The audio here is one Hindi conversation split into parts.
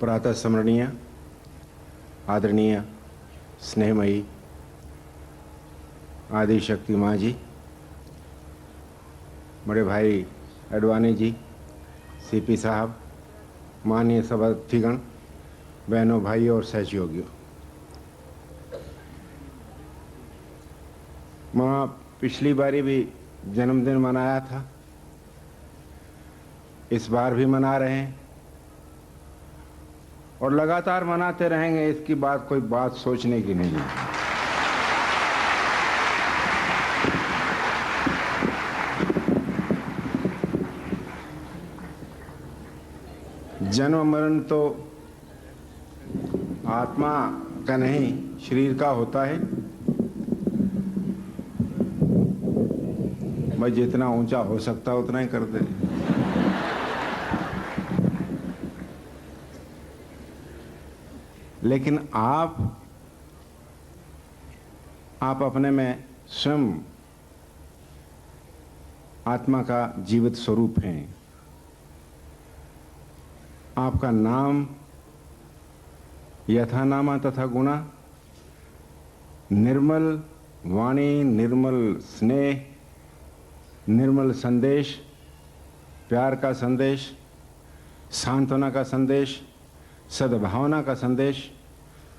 प्रातः स्मरणीय आदरणीय स्नेहमयी आदि शक्ति माँ जी, बड़े भाई अडवाणी जी, सीपी साहब, माननीय सभापतिगण, बहनों भाइयों और सहयोगियों, माँ पिछली बारी भी जन्मदिन मनाया था, इस बार भी मना रहे हैं और लगातार मनाते रहेंगे। इसकी बात कोई बात सोचने की नहीं है। जन्म मरण तो आत्मा का नहीं, शरीर का होता है। मैं जितना ऊंचा हो सकता उतना ही कर दे। लेकिन आप अपने में स्वयं आत्मा का जीवित स्वरूप हैं। आपका नाम यथा नामा तथा गुणा, निर्मल वाणी, निर्मल स्नेह, निर्मल संदेश, प्यार का संदेश, सांत्वना का संदेश, सद्भावना का संदेश,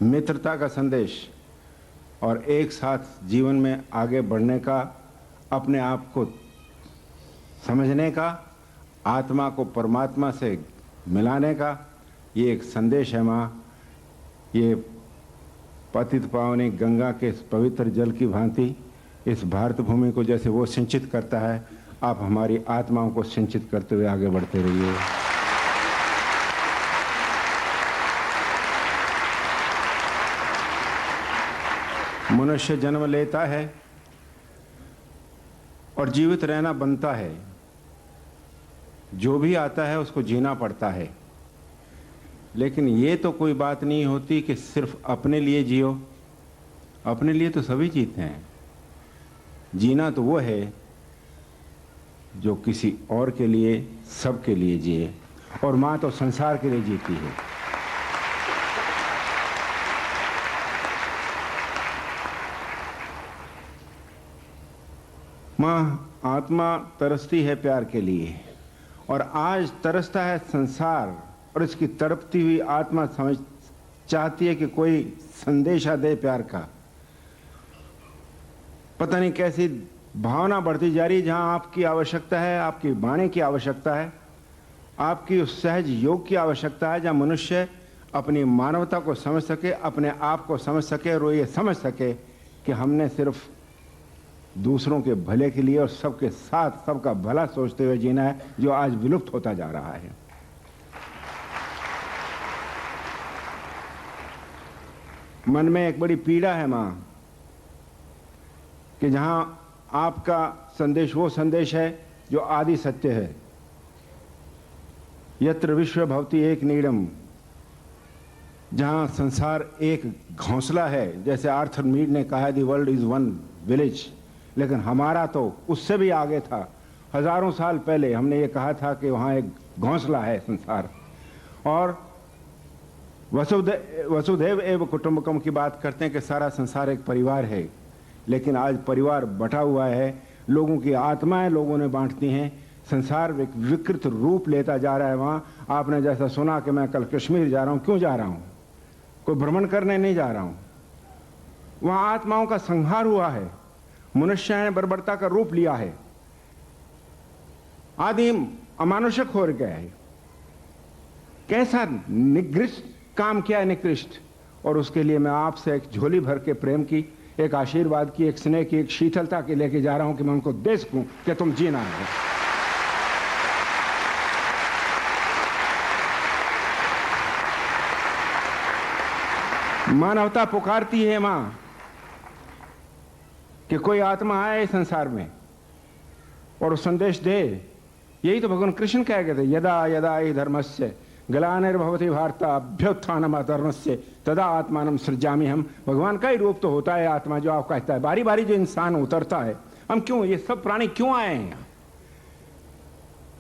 मित्रता का संदेश और एक साथ जीवन में आगे बढ़ने का, अपने आप को समझने का, आत्मा को परमात्मा से मिलाने का ये एक संदेश है माँ। ये पतित पावनी गंगा के पवित्र जल की भांति इस भारत भूमि को जैसे वो सिंचित करता है, आप हमारी आत्माओं को सिंचित करते हुए आगे बढ़ते रहिए। मनुष्य जन्म लेता है और जीवित रहना बनता है। जो भी आता है उसको जीना पड़ता है, लेकिन ये तो कोई बात नहीं होती कि सिर्फ अपने लिए जियो। अपने लिए तो सभी जीते हैं। जीना तो वो है जो किसी और के लिए, सबके लिए जिए, और माँ तो संसार के लिए जीती है। माँ आत्मा तरसती है प्यार के लिए, और आज तरसता है संसार, और इसकी तड़पती हुई आत्मा समझ चाहती है कि कोई संदेशा दे प्यार का। पता नहीं कैसी भावना बढ़ती जा रही है। जहां आपकी आवश्यकता है, आपकी वाणी की आवश्यकता है, आपकी उस सहज योग की आवश्यकता है, जहां मनुष्य अपनी मानवता को समझ सके, अपने आप को समझ सके और वो ये समझ सके कि हमने सिर्फ दूसरों के भले के लिए और सबके साथ सबका भला सोचते हुए जीना है, जो आज विलुप्त होता जा रहा है। मन में एक बड़ी पीड़ा है मां कि जहां आपका संदेश वो संदेश है जो आदि सत्य है। यत्र विश्व भवति एक नीडम, जहां संसार एक घोंसला है, जैसे आर्थर मीड ने कहा the world is one village, लेकिन हमारा तो उससे भी आगे था। हजारों साल पहले हमने ये कहा था कि वहाँ एक घोंसला है संसार। और वसुधैव एव कुटुंबकम की बात करते हैं कि सारा संसार एक परिवार है, लेकिन आज परिवार बटा हुआ है। लोगों की आत्माएं लोगों ने बांटती हैं। संसार एक विकृत रूप लेता जा रहा है। वहाँ आपने जैसा सुना कि मैं कल कश्मीर जा रहा हूँ। क्यों जा रहा हूँ? कोई भ्रमण करने नहीं जा रहा हूँ। वहाँ आत्माओं का संहार हुआ है। मनुष्य ने बर्बरता का रूप लिया है। आदि अमानुषक हो गया है। कैसा निकृष्ट काम किया है, निकृष्ट। और उसके लिए मैं आपसे एक झोली भर के प्रेम की, एक आशीर्वाद की, एक स्नेह की, एक शीतलता की लेके जा रहा हूं कि मैं उनको दे सकूं कि तुम जीना है। मानवता पुकारती है मां कि कोई आत्मा आए संसार में और संदेश दे। यही तो भगवान कृष्ण कह गए थे, यदा यदा हि धर्मस्य ग्लानिर्भवति भारत अभ्युत्थानम अधर्मस्य तदा आत्मानं सृजामि हम। भगवान का ही रूप तो होता है आत्मा, जो आप कहता है। बारी बारी जो इंसान उतरता है। हम क्यों, ये सब प्राणी क्यों आए हैं यहाँ?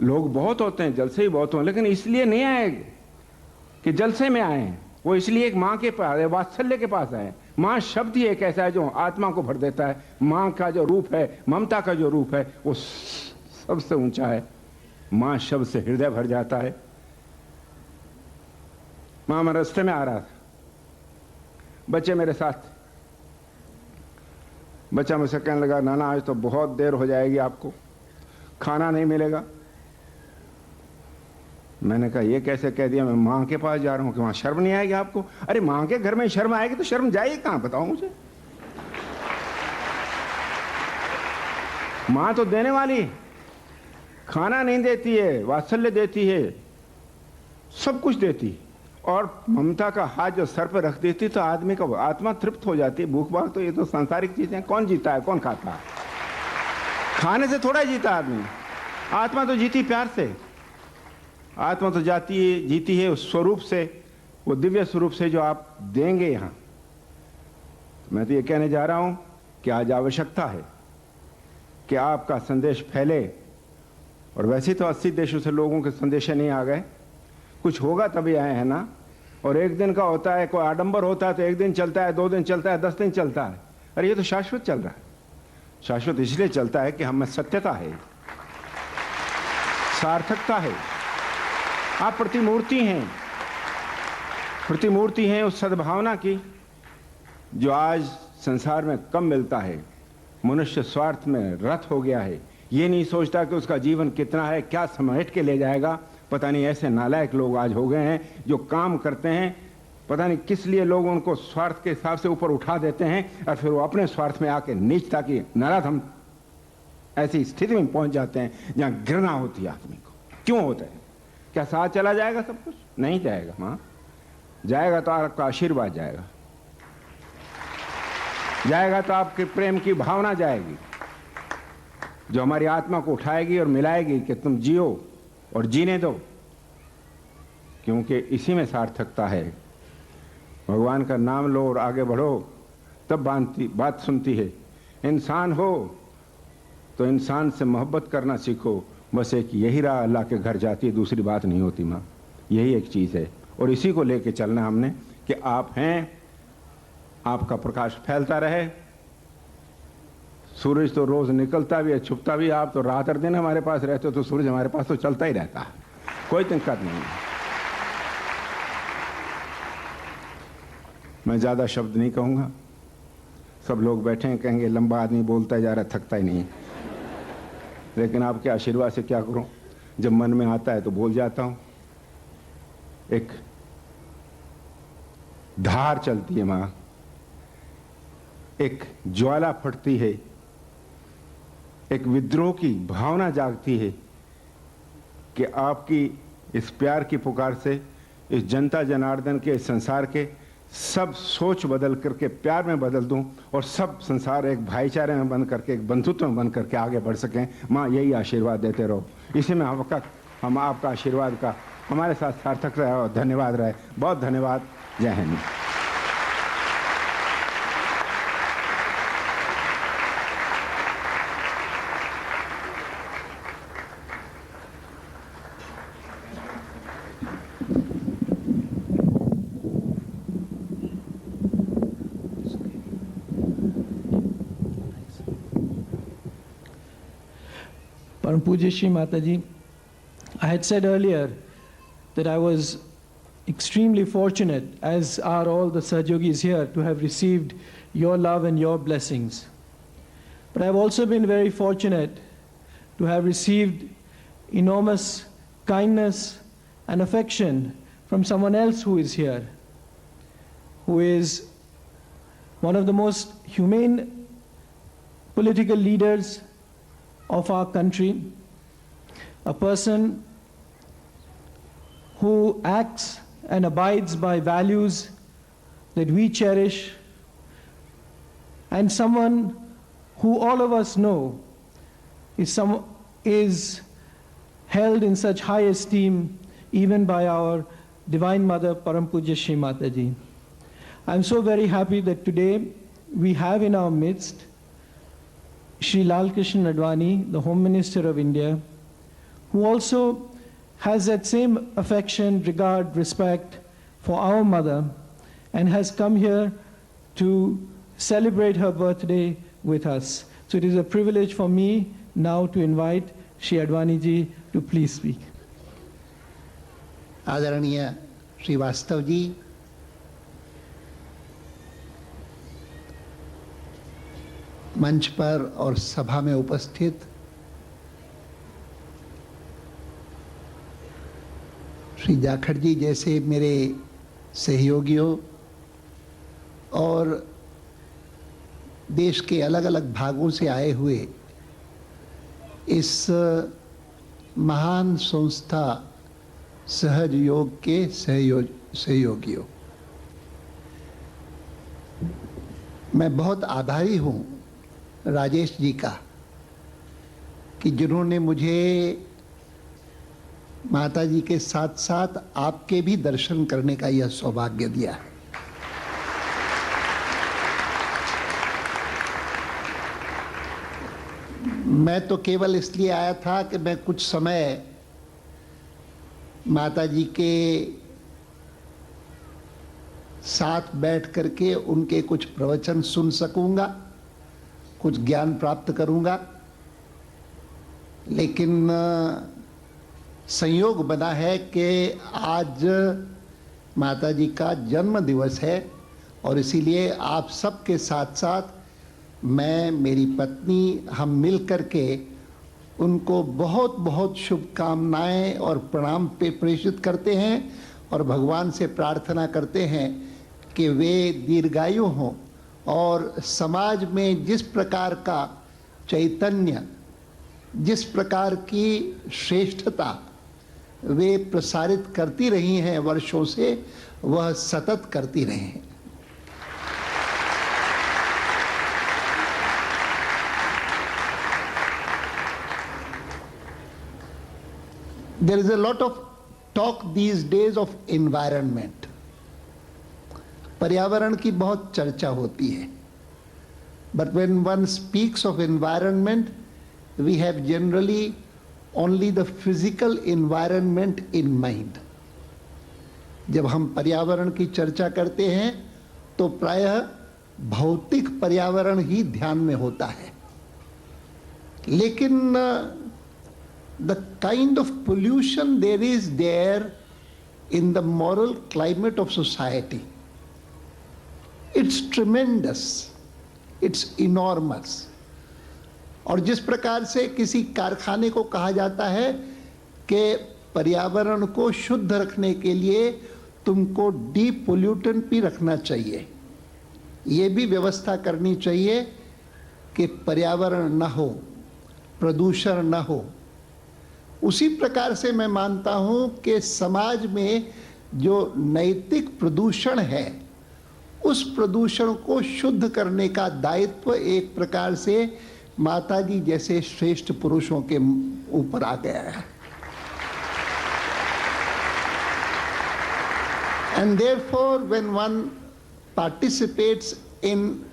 लोग बहुत होते हैं, जल से ही बहुत हों, लेकिन इसलिए नहीं आए कि जलसे में आए हैं, वो इसलिए एक माँ के पास है, वात्सल्य के पास आए। माँ शब्द ही एक ऐसा है जो आत्मा को भर देता है। माँ का जो रूप है, ममता का जो रूप है, वो सबसे ऊंचा है। माँ शब्द से हृदय भर जाता है। माँ, मैं रास्ते में आ रहा था, बच्चे मेरे साथ, बच्चा मुझसे कहने लगा, नाना आज तो बहुत देर हो जाएगी, आपको खाना नहीं मिलेगा। मैंने कहा ये कैसे कह दिया, मैं माँ के पास जा रहा हूँ कि वहां शर्म नहीं आएगी आपको? अरे माँ के घर में शर्म आएगी तो शर्म जाएगी कहां, बताओ मुझे। माँ तो देने वाली, खाना नहीं देती है, वात्सल्य देती है, सब कुछ देती, और ममता का हाथ जो सर पर रख देती तो आदमी का आत्मा तृप्त हो जाती है। भूख भाग तो ये तो सांसारिक चीजें, कौन जीता है, कौन खाता है? खाने से थोड़ा जीता आदमी, आत्मा तो जीती प्यार से। आत्मा तो जीती है उस स्वरूप से, वो दिव्य स्वरूप से जो आप देंगे यहां। मैं तो ये कहने जा रहा हूं कि आज आवश्यकता है कि आपका संदेश फैले। और वैसे तो 80 देशों से लोगों के संदेश नहीं आ गए, कुछ होगा तभी आए हैं ना। और एक दिन का होता है, कोई आडंबर होता है तो एक दिन चलता है, 2 दिन चलता है, 10 दिन चलता है। अरे ये तो शाश्वत चल रहा है। शाश्वत इसलिए चलता है कि हम में सत्यता है, सार्थकता है। आप प्रतिमूर्ति हैं, प्रतिमूर्ति हैं उस सद्भावना की जो आज संसार में कम मिलता है। मनुष्य स्वार्थ में रत हो गया है, ये नहीं सोचता कि उसका जीवन कितना है, क्या समेट के ले जाएगा। पता नहीं ऐसे नालायक लोग आज हो गए हैं जो काम करते हैं, पता नहीं किस लिए लोग उनको स्वार्थ के हिसाब से ऊपर उठा देते हैं और फिर वो अपने स्वार्थ में आके नीचता की नराधम ऐसी स्थिति में पहुंच जाते हैं जहां घृणा होती है आदमी को। क्यों होता है? क्या साथ चला जाएगा सब कुछ? नहीं जाएगा मां, जाएगा तो आपका आशीर्वाद जाएगा, जाएगा तो आपके प्रेम की भावना जाएगी जो हमारी आत्मा को उठाएगी और मिलाएगी कि तुम जियो और जीने दो, क्योंकि इसी में सार्थकता है। भगवान का नाम लो और आगे बढ़ो, तब बात सुनती है। इंसान हो तो इंसान से मोहब्बत करना सीखो। बस एक यही राह अल्लाह के घर जाती है, दूसरी बात नहीं होती माँ। यही एक चीज़ है और इसी को लेके चलना हमने कि आप हैं, आपका प्रकाश फैलता रहे। सूरज तो रोज निकलता भी है, छुपता भी। आप तो रात और दिन हमारे पास रहते हो तो सूरज हमारे पास तो चलता ही रहता है, कोई दिक्कत नहीं है। मैं ज़्यादा शब्द नहीं कहूँगा, सब लोग बैठे हैं कहेंगे लंबा आदमी बोलता जा रहा, थकता ही नहीं है। लेकिन आपके आशीर्वाद से क्या करूं, जब मन में आता है तो बोल जाता हूं। एक धार चलती है मां, एक ज्वाला फटती है, एक विद्रोह की भावना जागती है कि आपकी इस प्यार की पुकार से इस जनता जनार्दन के, इस संसार के सब सोच बदल करके प्यार में बदल दूं और सब संसार एक भाईचारे में बन करके, एक बंधुत्व में बन करके आगे बढ़ सकें। माँ यही आशीर्वाद देते रहो, इसी में हम आपका आशीर्वाद का हमारे साथ सार्थक रहे और धन्यवाद रहे। बहुत धन्यवाद। जय Hind. Param Pujya Shri Mataji, I had said earlier that I was extremely fortunate, as are all the Sahajogis here, to have received your love and your blessings. But I have also been very fortunate to have received enormous kindness and affection from someone else who is here, who is one of the most humane political leaders of our country, a person who acts and abides by values that we cherish, and someone who all of us know is held in such high esteem even by our Divine Mother Param Pujya Shri Mataji. I'm so very happy that today we have in our midst Shri Lal Krishna Advani, the Home Minister of India, who also has that same affection, regard, respect, for our mother and has come here to celebrate her birthday with us. So it is a privilege for me now to invite Shri Advani ji to please speak. आदरणीय श्रीवास्तव जी, मंच पर और सभा में उपस्थित श्री जाखड़ जी जैसे मेरे सहयोगियों और देश के अलग अलग भागों से आए हुए इस महान संस्था सहज योग के सहयोगियों, मैं बहुत आभारी हूँ राजेश जी का कि जिन्होंने मुझे माता जी के साथ साथ आपके भी दर्शन करने का यह सौभाग्य दिया। मैं तो केवल इसलिए आया था कि मैं कुछ समय माता जी के साथ बैठ करके उनके कुछ प्रवचन सुन सकूंगा, कुछ ज्ञान प्राप्त करूंगा, लेकिन संयोग बना है कि आज माता जी का जन्म दिवस है और इसीलिए आप सबके साथ साथ मैं, मेरी पत्नी, हम मिल करके उनको बहुत बहुत शुभकामनाएं और प्रणाम पे प्रेषित करते हैं और भगवान से प्रार्थना करते हैं कि वे दीर्घायु हों और समाज में जिस प्रकार का चैतन्य, जिस प्रकार की श्रेष्ठता वे प्रसारित करती रही हैं वर्षों से, वह सतत करती रहें। There is a lot of talk these days of environment. पर्यावरण की बहुत चर्चा होती है, but when one speaks of environment, we have generally only the physical environment in mind. जब हम पर्यावरण की चर्चा करते हैं तो प्रायः भौतिक पर्यावरण ही ध्यान में होता है, लेकिन the kind of pollution there is there in the moral climate of society, it's tremendous, it's enormous. और जिस प्रकार से किसी कारखाने को कहा जाता है कि पर्यावरण को शुद्ध रखने के लिए तुमको डीपोल्यूटेंट भी रखना चाहिए, ये भी व्यवस्था करनी चाहिए कि पर्यावरण न हो, प्रदूषण न हो। उसी प्रकार से मैं मानता हूं कि समाज में जो नैतिक प्रदूषण है, उस प्रदूषण को शुद्ध करने का दायित्व एक प्रकार से माताजी जैसे श्रेष्ठ पुरुषों के ऊपर आ गया है। And therefore, when one participates in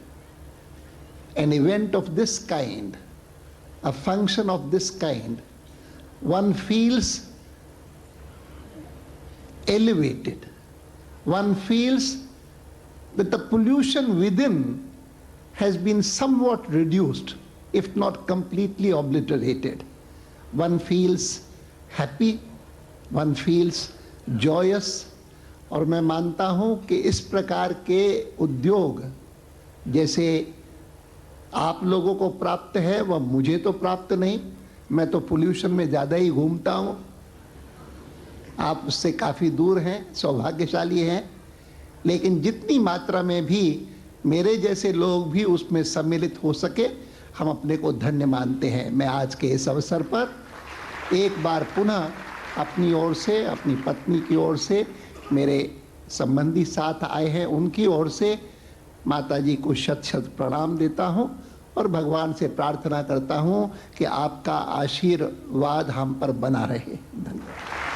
an event of this kind, a function of this kind, one feels elevated. One feels that the pollution within has been somewhat reduced, if not completely obliterated. One feels happy, one feels joyous, और मैं मानता हूँ कि इस प्रकार के उद्योग जैसे आप लोगों को प्राप्त है वह मुझे तो प्राप्त नहीं। मैं तो पोल्यूशन में ज़्यादा ही घूमता हूँ, आप उससे काफ़ी दूर हैं, सौभाग्यशाली हैं, लेकिन जितनी मात्रा में भी मेरे जैसे लोग भी उसमें सम्मिलित हो सके, हम अपने को धन्य मानते हैं। मैं आज के इस अवसर पर एक बार पुनः अपनी ओर से, अपनी पत्नी की ओर से, मेरे संबंधी साथ आए हैं उनकी ओर से माता जी को शत शत प्रणाम देता हूं और भगवान से प्रार्थना करता हूं कि आपका आशीर्वाद हम पर बना रहे। धन्यवाद।